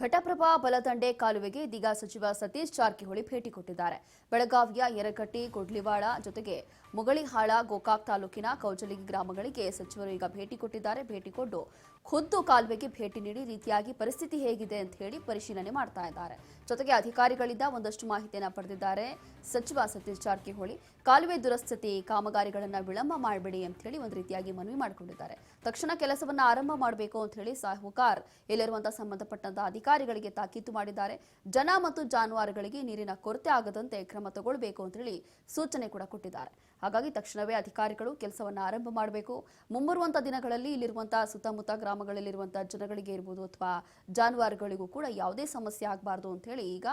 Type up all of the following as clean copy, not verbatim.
ಘಟಪ್ರಭಾ ಬಲದಂಡೆ ಕಾಲುವೆಗೆ ಇದೀಗ ಸಚಿವ ಸತೀಶ್ ಜಾರಕಿಹೊಳಿ ಭೇಟಿ ಕೊಟ್ಟಿದ್ದಾರೆ. ಬೆಳಗಾವಿಯ ಯರಕಟ್ಟಿ, ಕೊಡ್ಲಿವಾಳ ಜೊತೆಗೆ ಮುಗಳಿಹಾಳ, ಗೋಕಾಕ್ ತಾಲೂಕಿನ ಕೌಜಲಗಿ ಗ್ರಾಮಗಳಿಗೆ ಸಚಿವರು ಈಗ ಭೇಟಿ ಕೊಟ್ಟಿದ್ದಾರೆ. ಭೇಟಿ ಕೊಟ್ಟು ಖುದ್ದು ಕಾಲುವೆಗೆ ಭೇಟಿ ನೀಡಿ ರೀತಿಯಾಗಿ ಪರಿಸ್ಥಿತಿ ಹೇಗಿದೆ ಅಂತ ಹೇಳಿ ಪರಿಶೀಲನೆ ಮಾಡ್ತಾ ಇದ್ದಾರೆ. ಜೊತೆಗೆ ಅಧಿಕಾರಿಗಳಿಂದ ಒಂದಷ್ಟು ಮಾಹಿತಿಯನ್ನು ಪಡೆದಿದ್ದಾರೆ ಸಚಿವ ಸತೀಶ್ ಜಾರಕಿಹೊಳಿ. ಕಾಲುವೆ ದುರಸ್ತಿ ಕಾಮಗಾರಿಗಳನ್ನು ವಿಳಂಬ ಮಾಡಬೇಡಿ ಅಂತ ಹೇಳಿ ಒಂದು ರೀತಿಯಾಗಿ ಮನವಿ ಮಾಡಿಕೊಂಡಿದ್ದಾರೆ. ತಕ್ಷಣ ಕೆಲಸವನ್ನು ಆರಂಭ ಮಾಡಬೇಕು ಅಂತ ಹೇಳಿ ಸಾಹುಕಾರ್ ಇಲ್ಲಿರುವಂತಹ ಸಂಬಂಧಪಟ್ಟಂತಹ ಅಧಿಕಾರಿಗಳಿಗೆ ತಾಕೀತು ಮಾಡಿದ್ದಾರೆ. ಜನ ಮತ್ತು ಜಾನುವಾರುಗಳಿಗೆ ನೀರಿನ ಕೊರತೆ ಆಗದಂತೆ ಕ್ರಮ ತಗೊಳ್ಳಬೇಕು ಅಂತ ಹೇಳಿ ಸೂಚನೆ ಕೂಡ ಕೊಟ್ಟಿದ್ದಾರೆ. ಹಾಗಾಗಿ ತಕ್ಷಣವೇ ಅಧಿಕಾರಿಗಳು ಕೆಲಸವನ್ನು ಆರಂಭ ಮಾಡಬೇಕು. ಮುಂಬರುವಂತಹ ದಿನಗಳಲ್ಲಿ ಇಲ್ಲಿರುವಂತಹ ಸುತ್ತಮುತ್ತ ಗ್ರಾಮಗಳಲ್ಲಿರುವಂತಹ ಜನಗಳಿಗೆ ಇರಬಹುದು ಅಥವಾ ಜಾನುವಾರುಗಳಿಗೂ ಕೂಡ ಯಾವುದೇ ಸಮಸ್ಯೆ ಆಗಬಾರದು ಅಂತ ಹೇಳಿ ಈಗ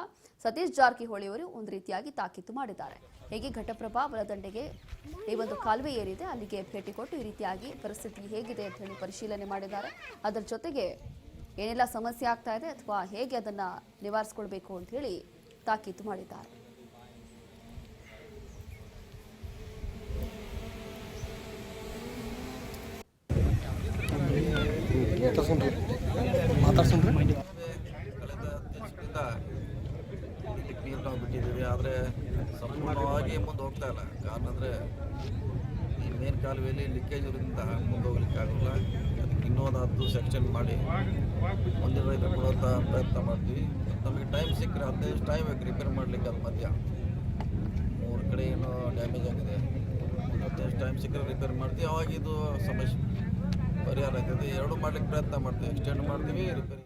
ಸತೀಶ್ ಜಾರಕಿಹೊಳಿ ಅವರು ಒಂದು ರೀತಿಯಾಗಿ ತಾಕೀತು ಮಾಡಿದ್ದಾರೆ. ಹೇಗೆ ಘಟಪ್ರಭಾ ಬಲದಂಡೆಗೆ ಈ ಒಂದು ಕಾಲುವೆ ಏರಿದೆ ಅಲ್ಲಿಗೆ ಭೇಟಿ ಕೊಟ್ಟು ಈ ರೀತಿಯಾಗಿ ಪರಿಸ್ಥಿತಿ ಹೇಗಿದೆ ಅಂತ ಹೇಳಿ ಪರಿಶೀಲನೆ ಮಾಡಿದ್ದಾರೆ. ಅದರ ಜೊತೆಗೆ ಏನೆಲ್ಲ ಸಮಸ್ಯೆ ಆಗ್ತಾ ಇದೆ ಅಥವಾ ಹೇಗೆ ಅದನ್ನ ನಿವಾರಿಸಿಕೊಳ್ಬೇಕು ಅಂತ ಹೇಳಿ ತಾಕೀತು ಮಾಡಿದ್ದಾರೆ. ನೀರು ನಾವು ಬಿಟ್ಟಿದ್ದೀವಿ, ಆದರೆ ಸಂಪೂರ್ಣವಾಗಿ ಮುಂದೆ ಹೋಗ್ತಾ ಇಲ್ಲ. ಕಾರಣ ಅಂದರೆ ಈ ಮೇನ್ ಕಾಲುವೆಯಲ್ಲಿ ಲೀಕೇಜ್ ಇರೋದ್ರಿಂದ ಮುಂದೆ ಹೋಗ್ಲಿಕ್ಕೆ ಆಗೋಲ್ಲ. ಅದಕ್ಕೆ ಇನ್ನೂ ಒಂದು 10 ಸೆಕ್ಷನ್ ಮಾಡಿ ಮುಂದಿನ ರೈತರು ಕೊಡುವಂಥ ಪ್ರಯತ್ನ ಮಾಡ್ತೀವಿ. ನಮಗೆ ಟೈಮ್ ಸಿಕ್ಕರೆ 15 ಟೈಮ್ ಬೇಕು ರಿಪೇರ್ ಮಾಡಲಿಕ್ಕೆ. ಅದು ಮಧ್ಯ 3 ಕಡೆ ಏನೋ ಡ್ಯಾಮೇಜ್ ಆಗಿದೆ. 15 ಟೈಮ್ ಸಿಕ್ಕರೆ ರಿಪೇರ್ ಮಾಡ್ತೀವಿ. ಅವಾಗ ಇದು ಸಮಸ್ಯೆ ಪರಿಹಾರ ಆಗ್ತದೆ. ಎರಡೂ ಮಾಡ್ಲಿಕ್ಕೆ ಪ್ರಯತ್ನ ಮಾಡ್ತೀವಿ. ಎಕ್ಸ್ಟೆಂಡ್ ಮಾಡ್ತೀವಿ, ರಿಪೇರಿ